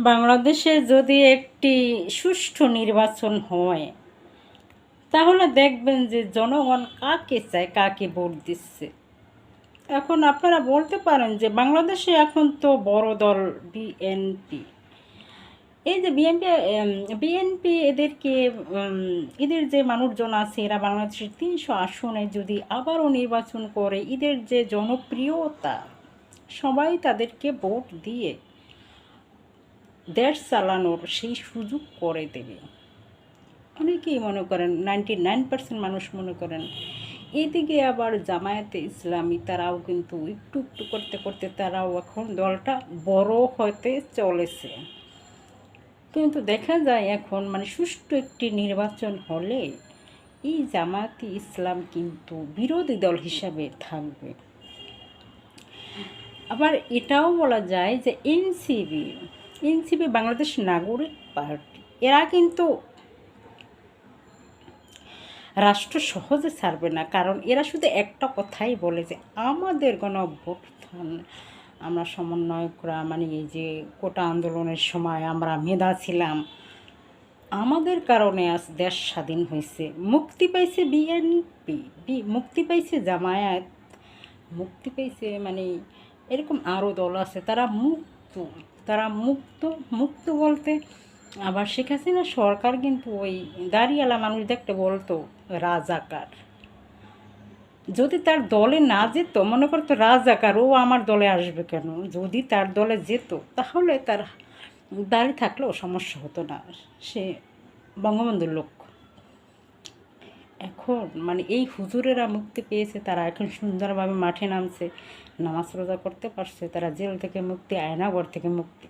বাংলাদেশে যদি একটি সুষ্ঠু নির্বাচন হয় তাহলে দেখবেন যে জনগণ কাকে চায়, কাকে ভোট দিচ্ছে। এখন আপনারা বলতে পারেন যে বাংলাদেশে এখন তো বড় দল বিএনপি। এই যে বিএনপি এদেরকে এদের যে মানুষজন আছে এরা বাংলাদেশের ৩০০ আসনে যদি আবারও নির্বাচন করে, এদের যে জনপ্রিয়তা, সবাই তাদেরকে ভোট দিয়ে দেশ চালানোর সেই সুযোগ করে দেবে। অনেকেই মনে করেন, 99% মানুষ মনে করেন। এদিকে আবার জামায়াতে ইসলামী তারাও কিন্তু একটু একটু করতে করতে তারাও এখন দলটা বড় হতে চলেছে। কিন্তু দেখা যায় এখন সুষ্ঠু একটি নির্বাচন হলে এই জামায়াতে ইসলাম কিন্তু বিরোধী দল হিসাবে থাকবে। আবার এটাও বলা যায় যে এনসিপি বাংলাদেশ নাগরিক পার্টি, এরা কিন্তু রাষ্ট্র সহজে ছাড়বে না। কারণ এরা শুধু একটা কথাই বলে যে আমাদের গণঅভ্যুত্থান, আমরা সমন্বয়করা এই যে কোটা আন্দোলনের সময় আমরা মেধা ছিলাম, আমাদের কারণে আজ দেশ স্বাধীন হয়েছে। মুক্তি পাইছে বিএনপি, মুক্তি পাইছে জামায়াত, মুক্তি পাইছে এরকম আরও দল আছে, তারা মুক্ত বলতে আবার শেখ হাসিনা সরকার কিন্তু ওই দাড়িওয়ালা মানুষ দেখতে বলতো রাজাকার। যদি তার দলে না যেত, মনে করতো রাজাকার, ও আমার দলে আসবে কেন? যদি তার দলে যেত তাহলে তার দাড়ি থাকলেও সমস্যা হতো না, সে বঙ্গবন্ধুর লোক। এখন এই হুজুরেরা মুক্তি পেয়েছে, তারা এখন সুন্দরভাবে মাঠে নামছে, নামাজ রোজা করতে পারছে, তারা জেল থেকে মুক্তি, আয়নাঘর থেকে মুক্তি।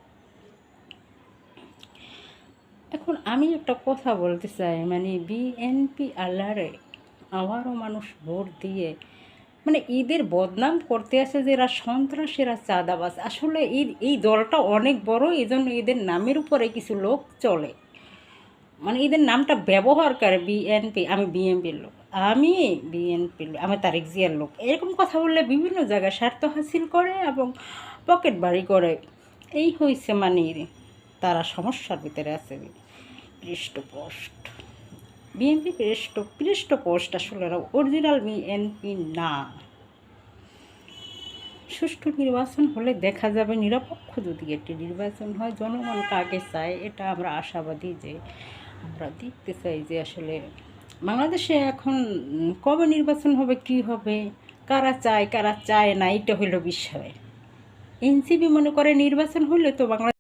এখন আমি একটা কথা বলতে চাই, বিএনপি আল্লাহরে আবারও মানুষ ভোট দিয়ে এদের বদনাম করতে আসে যে এরা সন্ত্রাস, এরা চাঁদাবাজ। আসলে এই দলটা অনেক বড়, এই জন্য এদের নামের উপরে কিছু লোক চলে, এদের নামটা ব্যবহার করে বিএনপি। আমি বিএনপির লোক, আমি তারেক জিয়ার লোক, এরকম কথা বললে বিভিন্ন জায়গায় স্বার্থ হাসিল করে এবং পকেট বাড়ি করে। এই হয়েছে তারা সমস্যার ভিতরে আছে। পৃষ্ঠপোষক বিএনপি, পৃষ্ঠপোষক আসলে অরিজিনাল বিএনপি না। সুষ্ঠু নির্বাচন হলে দেখা যাবে, নিরপেক্ষ যদি একটি নির্বাচন হয়, জনগণ কাকে চায় এটা আমরা আশাবাদী যে আমরা দেখতে চাই যে আসলে বাংলাদেশে এখন কবে নির্বাচন হবে, কি হবে, কারা চায় কারা চায় না, এটা হইল বিষয়। এনসিপি মনে করে নির্বাচন হলে তো বাংলাদেশ